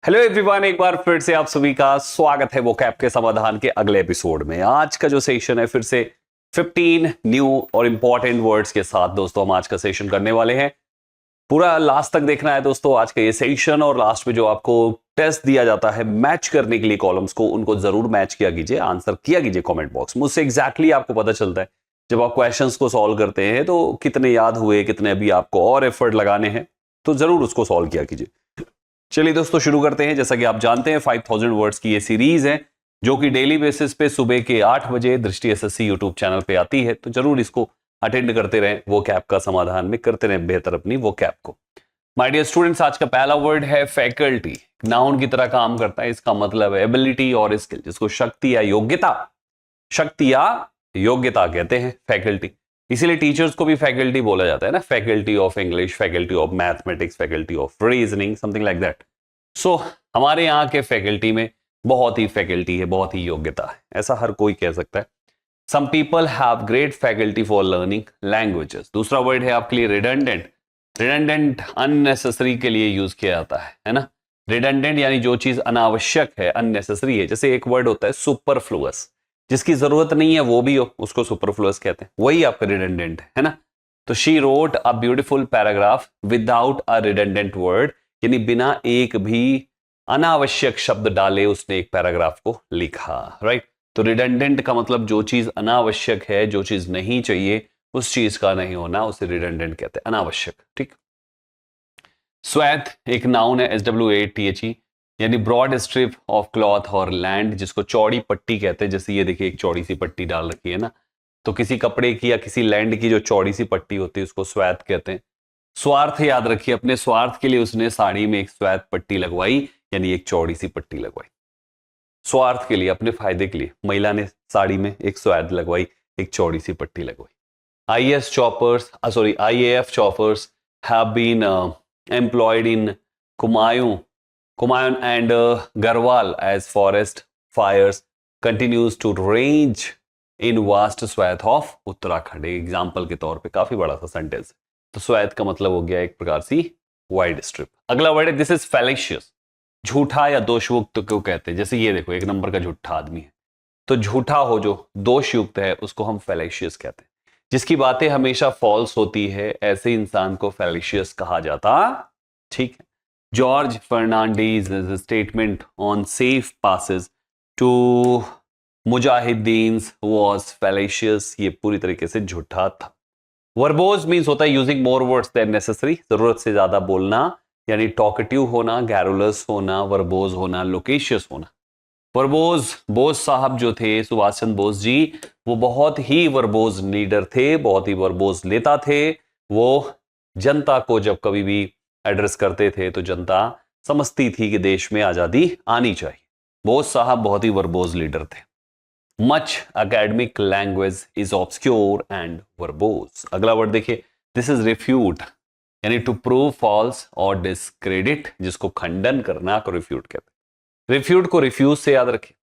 Hello everyone, एक बार फिर से आप सभी का स्वागत है वोकैब के समाधान के अगले एपिसोड में। आज का जो सेशन है फिर से 15 न्यू और इंपॉर्टेंट वर्ड्स के साथ दोस्तों हम आज का सेशन करने वाले हैं। पूरा लास्ट तक देखना है दोस्तों आज का ये सेशन, और लास्ट में जो आपको टेस्ट दिया जाता है मैच करने के लिए कॉलम्स को, उनको जरूर मैच किया कीजिए, आंसर किया कीजिए कॉमेंट बॉक्स। मुझसे एग्जैक्टली आपको पता चलता है जब आप क्वेश्चंस को सॉल्व करते हैं तो कितने याद हुए, कितने अभी आपको और एफर्ट लगाने हैं, तो जरूर उसको सॉल्व किया कीजिए। चलिए दोस्तों शुरू करते हैं। जैसा कि आप जानते हैं 5000 वर्ड्स की ये सीरीज है जो कि डेली बेसिस पे सुबह के 8 बजे दृष्टि एसएससी यूट्यूब चैनल पे आती है, तो जरूर इसको अटेंड करते रहें, वो कैप का समाधान में करते रहें बेहतर अपनी वो कैप को। माय डियर स्टूडेंट्स, आज का पहला वर्ड है फैकल्टी। नाउन की तरह काम करता है, इसका मतलब है एबिलिटी और स्किल, जिसको शक्ति या योग्यता कहते हैं फैकल्टी। इसीलिए टीचर्स को भी फैकल्टी बोला जाता है ना, faculty of English, faculty of mathematics, faculty of reasoning, something like that. So हमारे यहाँ के फैकल्टी में बहुत ही फैकल्टी है, बहुत ही योग्यता है, ऐसा हर कोई कह सकता है। Some people have great faculty for learning languages. दूसरा वर्ड है आपके लिए रिडंडेंट। रिडंडेंट अननेसेसरी के लिए यूज किया जाता है ना। रिडंडेंट यानी जो चीज अनावश्यक है, अननेसेसरी है। जैसे एक वर्ड होता है सुपरफ्लुअस, जिसकी जरूरत नहीं है वो भी हो, उसको सुपरफ्लुअस कहते हैं, वही आपका रिडंडेंट है ना। तो she wrote a beautiful paragraph without a redundant word, यानी बिना एक भी अनावश्यक शब्द डाले उसने एक पैराग्राफ को लिखा, राइट। तो रिडंडेंट का मतलब जो चीज अनावश्यक है, जो चीज नहीं चाहिए, उस चीज का नहीं होना, उसे रिडंडेंट कहते हैं, अनावश्यक, ठीक। स्वैथ एक नाउन है, SWATHE, यानी ब्रॉड स्ट्रिप ऑफ क्लॉथ और लैंड, जिसको चौड़ी पट्टी कहते हैं। जैसे ये देखिए एक चौड़ी सी पट्टी डाल रखी है ना, तो किसी कपड़े की या किसी लैंड की जो चौड़ी सी पट्टी होती है उसको स्वैथ कहते हैं। स्वार्थ याद रखिए, अपने स्वार्थ के लिए उसने साड़ी में एक स्वैथ पट्टी लगवाई, यानी एक चौड़ी सी पट्टी लगवाई। स्वार्थ के लिए, अपने फायदे के लिए महिला ने साड़ी में एक स्वैथ लगवाई, एक चौड़ी सी पट्टी लगवाई। IAF choppers have been employed in Kumaon and Garhwal as forest fires continues to rage in vast swath of Uttarakhand. Example के तौर पे काफी बड़ा सा सेंटेंस है। तो स्वैथ का मतलब हो गया एक प्रकार सी वाइड स्ट्रिप। अगला वर्ड है दिस इज फैलेशियस। झूठा या दोषयुक्त क्यों कहते हैं। जैसे ये देखो एक नंबर का झूठा आदमी है, तो झूठा हो जो दोषयुक्त है उसको हम फैलेशियस कहते हैं। जिसकी बातें हमेशा फॉल्स होती है ऐसे इंसान को फैलेशियस कहा जाता, ठीक है। George Fernandes statement on safe passes to mujahideen was fallacious, ये पूरी तरीके से झूठा था। वर्बोज मींस होता है using more words than necessary, जरूरत से ज्यादा बोलना, यानी टॉकेटिव होना, गैरुलस होना, वर्बोज होना, लोकेशियस होना। वर्बोज बोस साहब जो थे, सुभाष चंद्र बोस जी, वो बहुत ही वर्बोज लीडर थे, बहुत ही वर्बोज नेता थे। वो जनता को जब कभी भी एड्रेस करते थे तो जनता समझती थी कि देश में आजादी आनी चाहिए। बोस साहब बहुत ही वर्बोज लीडर थे। Much academic language is obscure and verbose. अगला वर्ड देखिए, दिस इज रिफ्यूट, यानी टू प्रूव फॉल्स और डिस्क्रेडिट, जिसको खंडन करना को रिफ्यूट कहते हैं। रिफ्यूट को रिफ्यूज से याद रखें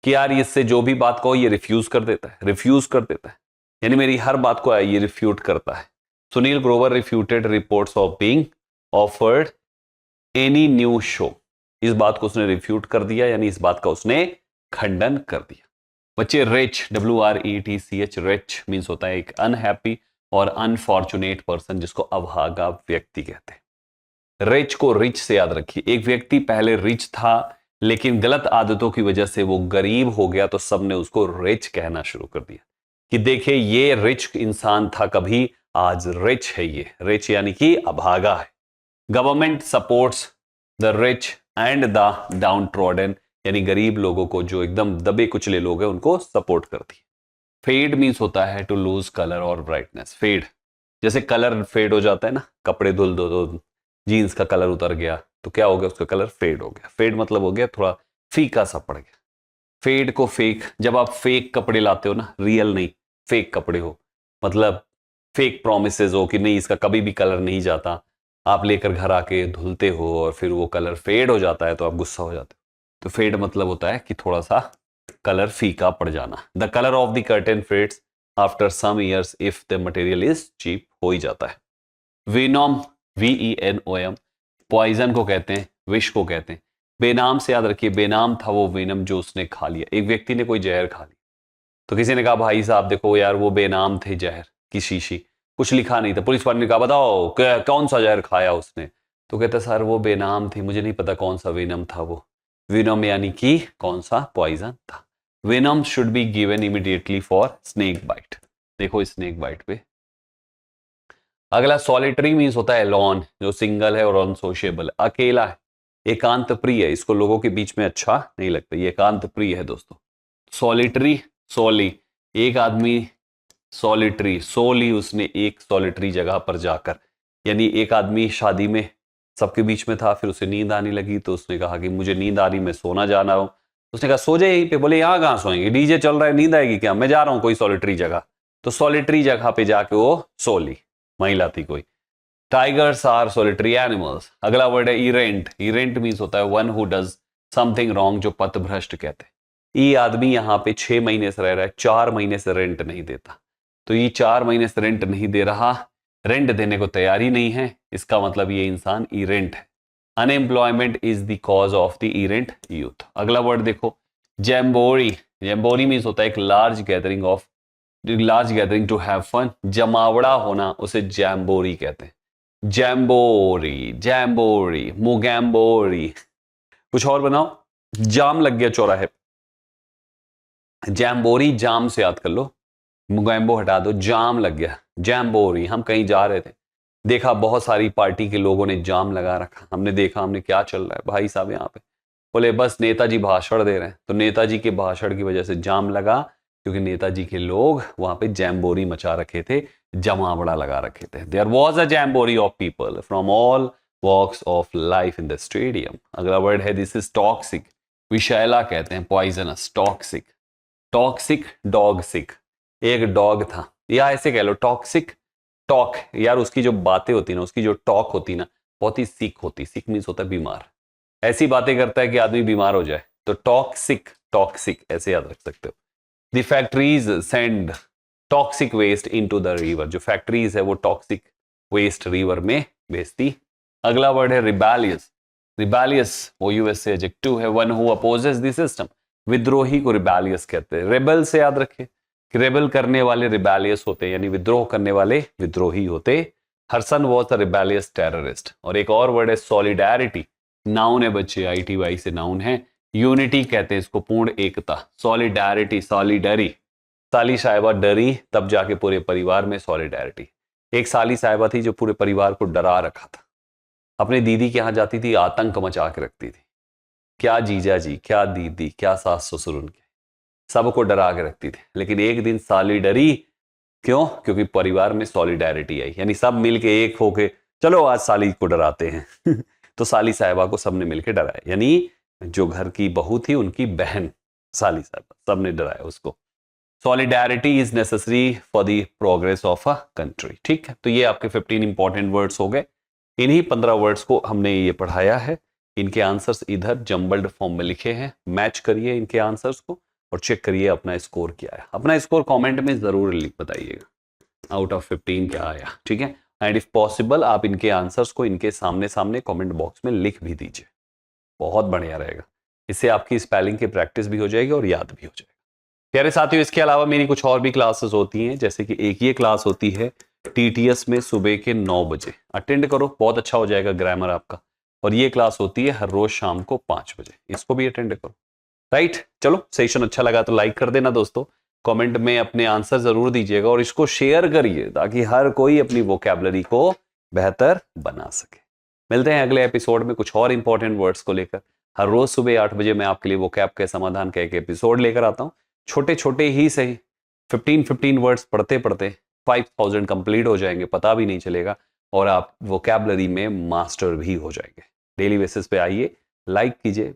कि यार इससे जो भी बात कहो ये रिफ्यूज कर देता है, यानी मेरी हर बात को ये रिफ्यूट करता है। Sunil Grover refuted reports of being offered any new show. इस बात को उसने रिफ्यूट कर दिया, यानी इस बात का उसने खंडन कर दिया। बच्चे रिच, WRETCH, रिच मीन्स होता है एक अनहैप्पी और अनफॉर्चुनेट पर्सन, जिसको अभागा व्यक्ति कहते हैं। रिच को रिच से याद रखिए। एक व्यक्ति पहले रिच था लेकिन गलत आदतों की वजह से वो गरीब हो गया, तो सबने उसको रिच कहना शुरू कर दिया कि देखिए ये रिच इंसान था कभी, आज रिच है ये। रिच यानी कि अभागा है। Government supports the rich and the down trodden, यानी गरीब लोगों को, जो एकदम दबे कुचले लोग हैं उनको सपोर्ट करती है। फेड मीन्स होता है टू लूज कलर और ब्राइटनेस। फेड जैसे कलर फेड हो जाता है ना, कपड़े धुल दो तो जीन्स का कलर उतर गया तो क्या हो गया, उसका कलर फेड हो गया। फेड मतलब हो गया थोड़ा फीका सा पड़ गया। फेड को फेक, जब आप फेक कपड़े लाते हो ना, रियल नहीं फेक कपड़े हो, मतलब फेक प्रोमिसेस हो कि नहीं इसका कभी भी कलर नहीं जाता, आप लेकर घर आके धुलते हो और फिर वो कलर फेड हो जाता है तो आप गुस्सा हो जाते हो। तो फेड मतलब होता है कि थोड़ा सा कलर फीका पड़ जाना। The colour of the curtain fades after some years if the material is cheap, हो ही जाता है। विनोम, VENOM, पॉइजन को कहते हैं, विष को कहते हैं। बेनाम से याद रखिए, बेनाम था वो वेनम जो उसने खा लिया। एक व्यक्ति ने कोई जहर खा ली, तो किसी ने कहा भाई साहब देखो यार वो बेनाम थे जहर की शीशी, कुछ लिखा नहीं था। पुलिस वाले ने कहा बताओ कौन सा जहर खाया उसने, तो कहता सर वो बेनाम थी, मुझे नहीं पता कौन सा वेनम था वो। वेनम यानी कि कौन सा पॉइजन था। Venom should be given immediately for snake bite. देखो स्नेक बाइट पे अगला सॉलिटरी मीन्स होता है लॉन, जो सिंगल है और अनसोशिएबल, अकेला है, एकांत प्रिय है, इसको लोगों के बीच में अच्छा नहीं लगता, ये एकांत प्रिय है दोस्तों। सॉलिटरी, सोली, एक आदमी सॉलिटरी, सोली उसने एक सॉलिटरी जगह पर जाकर, यानी एक आदमी शादी में सबके बीच में था, फिर उसे नींद आने लगी तो उसने कहा कि मुझे नींद आ रही, मैं सोना जा रहा हूं। उसने कहा सो जाए यहीं पे, बोले यहां कहां सोएंगे, डीजे चल रहा है, नींद आएगी क्या, मैं जा रहा हूं कोई सॉलिटरी जगह। तो सॉलिटरी जगह पे जाके वो सोली, महिला थी कोई। Tigers are solitary animals. अगला वर्ड है इरेंट। इरेंट मीन्स होता है one who does something wrong, जो पथभ्रष्ट कहते हैं। ये आदमी यहाँ पे 6 महीने से रह रहा है, 4 महीने से रेंट नहीं देता, तो ये 4 महीने से रेंट नहीं दे रहा, रेंट देने को तैयार ही नहीं है, इसका मतलब ये इंसान इरेंट है। Unemployment is the cause of the errant youth. अगला वर्ड देखो जैम्बोरी। जैम्बोरी मीन्स होता है एक large gathering to have fun, जमावड़ा होना, उसे जैम्बोरी कहते हैं। जैम्बोरी, जैम्बोरी, मुगैम्बोरी। कुछ और बनाओ, जाम लग गया चौराहे, जैम्बोरी जाम से याद कर लो, मुगैम्बो हटा दो, जाम लग गया, जैम्बोरी। हम कहीं जा रहे थे, देखा बहुत सारी पार्टी के लोगों ने जाम लगा रखा, हमने देखा, हमने क्या चल रहा है भाई साहब यहाँ पे, बोले बस नेताजी भाषण दे रहे हैं, तो नेताजी के भाषण की वजह से जाम लगा, क्योंकि नेताजी के लोग वहां पे जैम्बोरी मचा रखे थे, जमावड़ा लगा रखे थे। There was a jamboree of people from all walks of life in the stadium. अगला वर्ड है दिस इज टॉक्सिक। विषैला कहते हैं, poisonous, toxic. Toxic, dog sick, एक डॉग था, या ऐसे कह लो टॉक्सिक टॉक, यार उसकी जो बातें होती ना, उसकी जो टॉक होती ना, बहुत ही सिक होती। सिक मीन्स होता है बीमार, ऐसी बातें करता है कि आदमी बीमार हो जाए, तो टॉक्सिक, टॉक्सिक ऐसे याद रख सकते हो। The factories send toxic waste into the river. जो फैक्ट्रीज है वो टॉक्सिक वेस्ट रिवर में भेजती। अगला वर्ड है रिबेलियस। रिबेलियस वो यूएस से एडजेक्टिव है, one who opposes the system. विद्रोही को रिबेलियस कहते हैं। रेबल से याद रखे कि रेबल करने वाले रिबेलियस होते हैं, यानी विद्रोह करने वाले विद्रोही होते। Harsan was a rebellious terrorist. और एक और वर्ड है सॉलिडैरिटी, नाउन है बच्चे, ITY से नाउन है। यूनिटी कहते हैं इसको, पूर्ण एकता। सॉलिडैरिटी, सॉलिडरी, साली साहिबा डरी तब जाके पूरे परिवार में सॉलिडैरिटी। एक साली साहिबा थी जो पूरे परिवार को डरा रखा था, अपने दीदी के यहां जाती थी, आतंक मचा के रखती थी, क्या जीजा जी, क्या दीदी, क्या सास ससुर, उनके सबको डरा के रखती थी। लेकिन एक दिन साली डरी, क्यों? क्योंकि परिवार में सॉलिडैरिटी आई, यानी सब मिलके एक होके चलो आज साली को डराते हैं तो साली साहिबा को सबने मिलके डराया, यानी जो घर की बहू थी उनकी बहन साली साहिबा, सबने डराया उसको। Solidarity is necessary for the progress of a country. ठीक है, तो ये आपके 15 इंपॉर्टेंट वर्ड्स हो गए। इन्हीं 15 वर्ड्स को हमने ये पढ़ाया है। इनके आंसर्स इधर जंबल्ड फॉर्म में लिखे हैं, मैच करिए इनके आंसर्स को और चेक करिए अपना स्कोर क्या है। अपना स्कोर कमेंट में जरूर बताइएगा, आउट ऑफ 15 क्या आया। ठीक है, एंड इफ पॉसिबल आप इनके आंसर्स को इनके सामने सामने कमेंट बॉक्स में लिख भी दीजिए, बहुत बढ़िया रहेगा। इससे आपकी स्पेलिंग की प्रैक्टिस भी हो जाएगी और याद भी हो जाएगा। प्यारे साथियों, इसके अलावा मेरी कुछ और भी क्लासेस होती हैं, जैसे कि एक ये क्लास होती है TTS में सुबह के 9 बजे, अटेंड करो, बहुत अच्छा हो जाएगा ग्रामर आपका। और ये क्लास होती है हर रोज शाम को 5 बजे, इसको भी अटेंड करो। राइट, चलो सेशन अच्छा लगा तो लाइक कर देना दोस्तों, कमेंट में अपने आंसर जरूर दीजिएगा और इसको शेयर करिए ताकि हर कोई अपनी वोकैबुलरी को बेहतर बना सके। मिलते हैं अगले एपिसोड में कुछ और इंपॉर्टेंट वर्ड्स को लेकर। हर रोज सुबह 8 बजे मैं आपके लिए वोकैब के समाधान का एक एपिसोड लेकर आता हूँ। छोटे छोटे ही सही 15 वर्ड्स पढ़ते पढ़ते 5000 कंप्लीट हो जाएंगे, पता भी नहीं चलेगा, और आप वोकैबुलरी में मास्टर भी हो जाएंगे। डेली बेसिस पे आइए, लाइक कीजिए,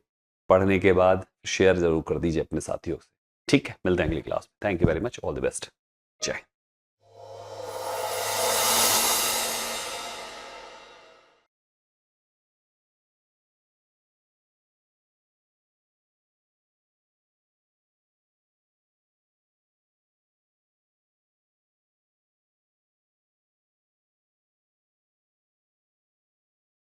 पढ़ने के बाद शेयर जरूर कर दीजिए अपने साथियों से। ठीक है, मिलते हैं अगली क्लास में। Thank you very much, all the best, जय।